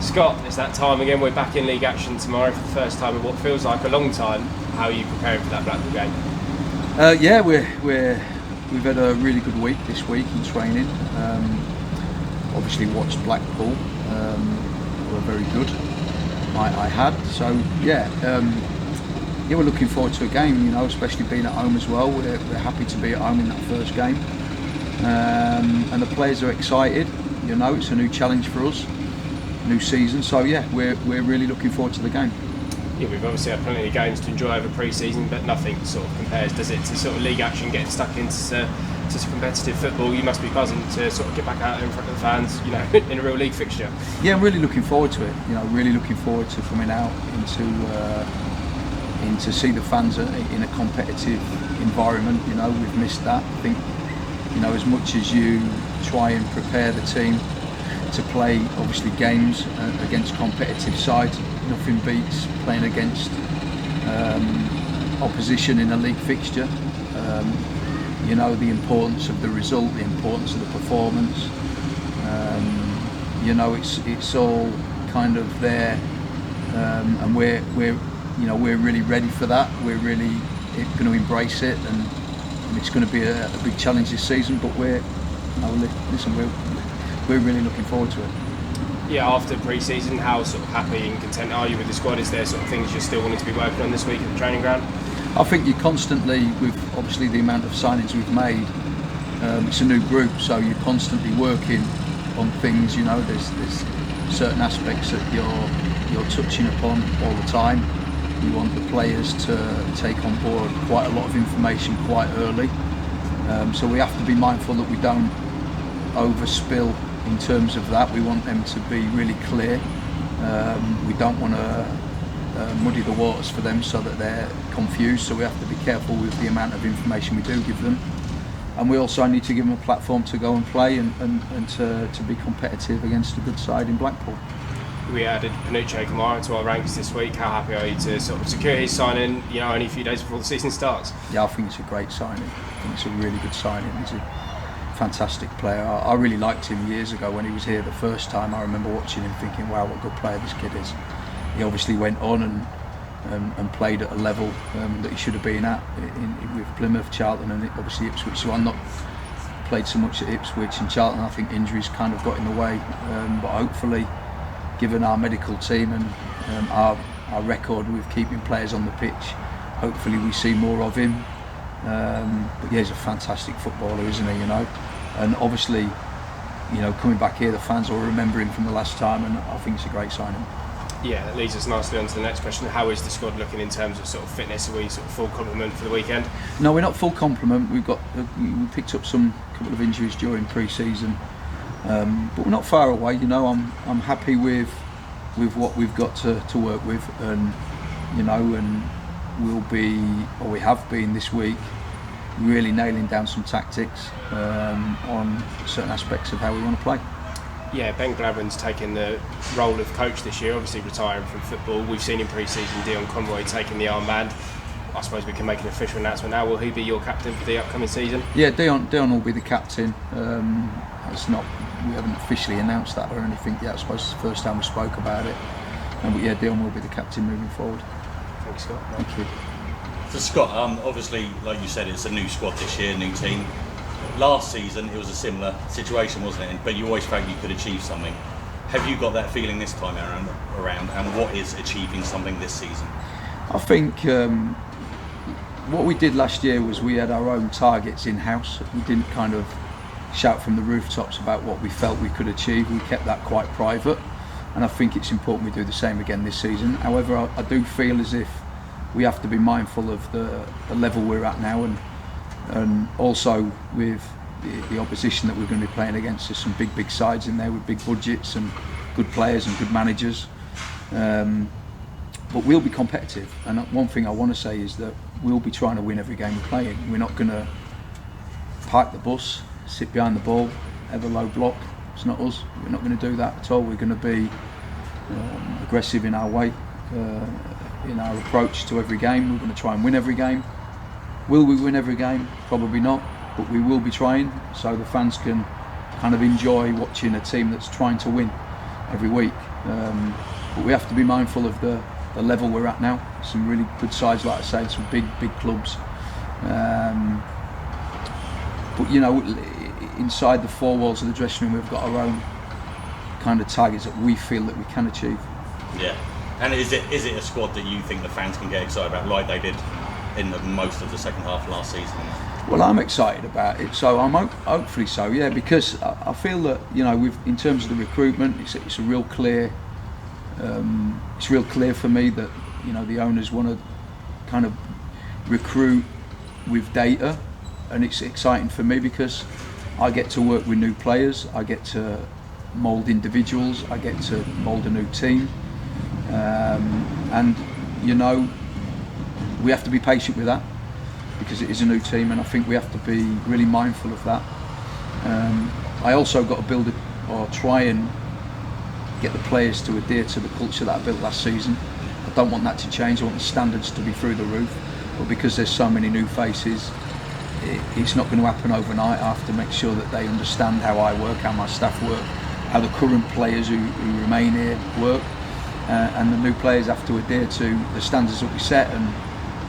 Scott, it's that time again. We're back in league action tomorrow for the first time in what feels like a long time. How are you preparing for that Blackpool game? Yeah, we've had a really good week this week in training. Obviously watched Blackpool. Were very good. I had we're looking forward to a game. You know, especially being at home as well. We're happy to be at home in that first game, and the players are excited. You know, it's a new challenge for us. New season, so yeah, we're really looking forward to the game. Yeah, we've obviously had plenty of games to enjoy over pre-season, but nothing sort of compares, does it, to sort of league action, getting stuck into competitive football. You must be buzzing to sort of get back out there in front of the fans, you know, in a real league fixture. Yeah, I'm really looking forward to it. You know, really looking forward to coming out into see the fans in a competitive environment. You know, we've missed that. I think, you know, as much as you try and prepare the team to play obviously games against competitive sides, nothing beats playing against opposition in a league fixture. You know, the importance of the result, the importance of the performance. You know, it's all kind of there, and we're really ready for that. We're really going to embrace it, and it's going to be a big challenge this season. But we're really looking forward to it. Yeah, after pre-season, how sort of happy and content are you with the squad? Is there sort of things you're still wanting to be working on this week at the training ground? I think you're constantly, with obviously the amount of signings we've made, it's a new group, so you're constantly working on things. You know, there's certain aspects that you're touching upon all the time. You want the players to take on board quite a lot of information quite early, so we have to be mindful that we don't overspill in terms of that. We want them to be really clear. We don't want to muddy the waters for them so that they're confused, so we have to be careful with the amount of information we do give them, and we also need to give them a platform to go and play and to be competitive against a good side in Blackpool. We added Panutche Camara to our ranks this week. How happy are you to sort of secure his signing, you know, only a few days before the season starts? Yeah, I think it's a great signing. I think it's a really good signing. He's a fantastic player. I really liked him years ago when he was here the first time. I remember watching him thinking, wow, what a good player this kid is. He obviously went on and played at a level that he should have been at with Plymouth, Charlton, and obviously Ipswich. So I'm not played so much at Ipswich and Charlton. I think injuries kind of got in the way, but hopefully, given our medical team and our record with keeping players on the pitch, hopefully we see more of him. But yeah, he's a fantastic footballer, isn't he? You know, and obviously, you know, coming back here, the fans will remember him from the last time, and I think it's a great signing. Yeah, that leads us nicely on to the next question. How is the squad looking in terms of sort of fitness? Are we sort of full complement for the weekend? No, we're not full complement. We picked up some couple of injuries during pre-season, but we're not far away. You know, I'm happy with what we've got to work with, and you know, and we have been this week, really nailing down some tactics on certain aspects of how we want to play. Yeah, Ben Glaverin's taken the role of coach this year, obviously retiring from football. We've seen in pre-season Dion Conroy taking the armband. I suppose we can make an official announcement now. Will he be your captain for the upcoming season? Yeah, Dion will be the captain. We haven't officially announced that or anything yet. I suppose it's the first time we spoke about it. But yeah, Dion will be the captain moving forward. Thanks, Scott. Thank you. So Scott, obviously, like you said, it's a new squad this year, new team. Last season it was a similar situation, wasn't it? But you always felt you could achieve something. Have you got that feeling this time around? And what is achieving something this season? I think what we did last year was we had our own targets in-house. We didn't kind of shout from the rooftops about what we felt we could achieve. We kept that quite private, and I think it's important we do the same again this season. However, I do feel as if we have to be mindful of the level we're at now, and also with the opposition that we're going to be playing against. There's some big sides in there with big budgets and good players and good managers, but we'll be competitive. And one thing I want to say is that we'll be trying to win every game we play in. We're not going to park the bus, sit behind the ball, have a low block. It's not us. We're not going to do that at all. We're going to be aggressive in our way, in our approach to every game. We're going to try and win every game. Will we win every game? Probably not, but we will be trying, so the fans can kind of enjoy watching a team that's trying to win. every week. But we have to be mindful of the level we're at now. Some really good sides, like I say, some big clubs. But you know, inside the four walls of the dressing room, we've got our own kind of targets that we feel that we can achieve. Yeah. And is it a squad that you think the fans can get excited about, like they did in most of the second half last season? Well, I'm excited about it, so I'm hopefully so, yeah, because I feel that, you know, in terms of the recruitment, it's a real clear. It's real clear for me that, you know, the owners want to kind of recruit with data, and it's exciting for me because I get to work with new players, I get to mould individuals, I get to mould a new team, and you know, we have to be patient with that because it is a new team, and I think we have to be really mindful of that. I also got to build or try and get the players to adhere to the culture that I built last season. I don't want that to change. I want the standards to be through the roof, but because there's so many new faces, it's not going to happen overnight. I have to make sure that they understand how I work, how my staff work, how the current players who remain here work, and the new players have to adhere to the standards that we set. And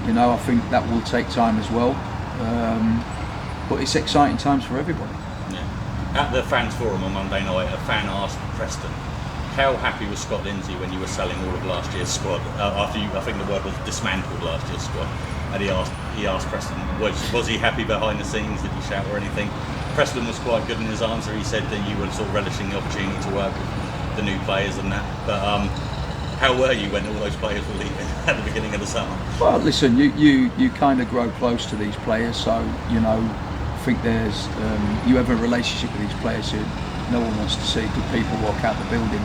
you know, I think that will take time as well, but it's exciting times for everybody. Yeah. At the fans forum on Monday night, a fan asked Preston, how happy was Scott Lindsey when you were selling all of last year's squad? After I think the word was dismantled last year's squad, and he asked Preston, was he happy behind the scenes? Did he shout or anything? Preston was quite good in his answer. He said that you were sort of relishing the opportunity to work with the new players and that. But how were you when all those players were leaving at the beginning of the summer? Well, listen, you kind of grow close to these players, so you know, I think there's you have a relationship with these players who no one wants to see good people walk out the building.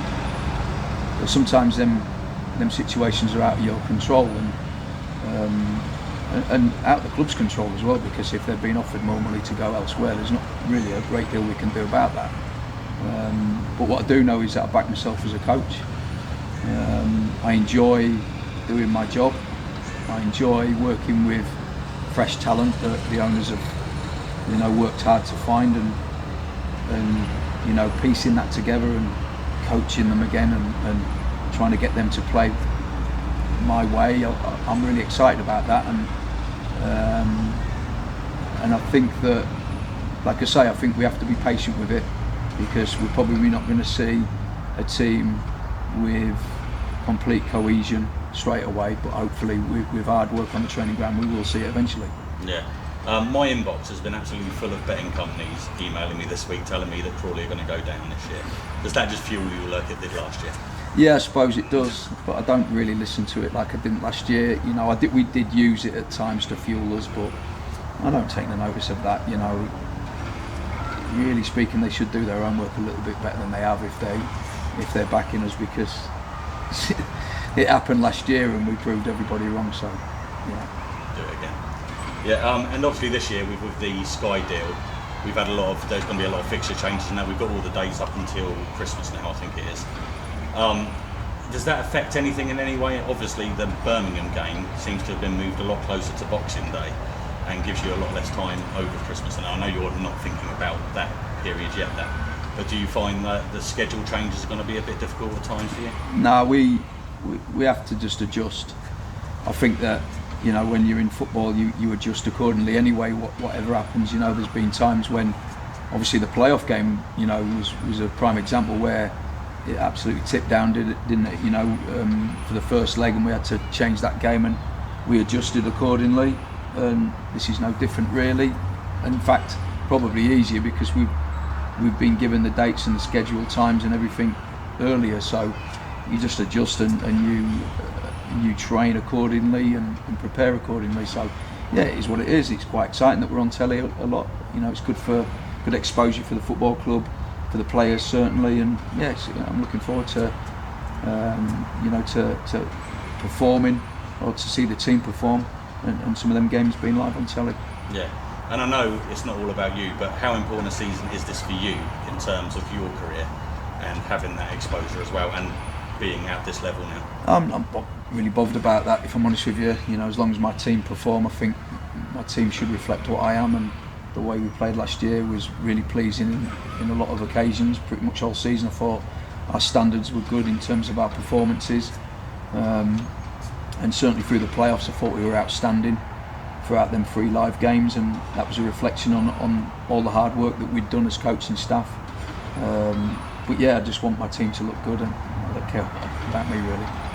But sometimes them situations are out of your control and out of the club's control as well, because if they've been offered more money to go elsewhere, there's not really a great deal we can do about that. But what I do know is that I back myself as a coach. I enjoy doing my job. I enjoy working with fresh talent that the owners have, you know, worked hard to find, and you know, piecing that together and coaching them again and trying to get them to play my way. I'm really excited about that, and I think that, like I say, I think we have to be patient with it, because we're probably not going to see a team with complete cohesion straight away, but hopefully with hard work on the training ground we will see it eventually. Yeah. My inbox has been absolutely full of betting companies emailing me this week telling me that Crawley are going to go down this year. Does that just fuel you like it did last year? Yeah, I suppose it does, but I don't really listen to it like I didn't last year. You know, we did use it at times to fuel us, but I don't take the notice of that. You know, really speaking, they should do their own work a little bit better than they have if they're backing us, because it happened last year and we proved everybody wrong. So, yeah. Do it again. Yeah, and obviously this year with the Sky deal, we've had there's going to be a lot of fixture changes now. We've got all the dates up until Christmas now, I think it is. Does that affect anything in any way? Obviously the Birmingham game seems to have been moved a lot closer to Boxing Day and gives you a lot less time over Christmas. And I know you're not thinking about that period yet, but do you find that the schedule changes are going to be a bit difficult at times for you? No, we have to just adjust. I think that, you know, when you're in football, you adjust accordingly anyway. Whatever happens, you know, there's been times when, obviously, the playoff game, you know, was a prime example where it absolutely tipped down, didn't it? You know, for the first leg, and we had to change that game, and we adjusted accordingly. And this is no different, really. And in fact, probably easier because we've been given the dates and the scheduled times and everything earlier. So you just adjust and you train accordingly and prepare accordingly. So yeah, it is what it is. It's quite exciting that we're on telly a lot. You know, it's good exposure for the football club, for the players certainly, and yes, I'm looking forward to you know, to performing, or to see the team perform, and some of them games being live on telly. Yeah, and I know it's not all about you, but how important a season is this for you in terms of your career and having that exposure as well, and being at this level now? I'm not really bothered about that, if I'm honest with you. You know, as long as my team perform, I think my team should reflect what I am, and the way we played last year was really pleasing in a lot of occasions, pretty much all season. I thought our standards were good in terms of our performances, and certainly through the playoffs I thought we were outstanding throughout them 3 live games, and that was a reflection on all the hard work that we'd done as coaching staff. But yeah, I just want my team to look good, and I don't care about me really.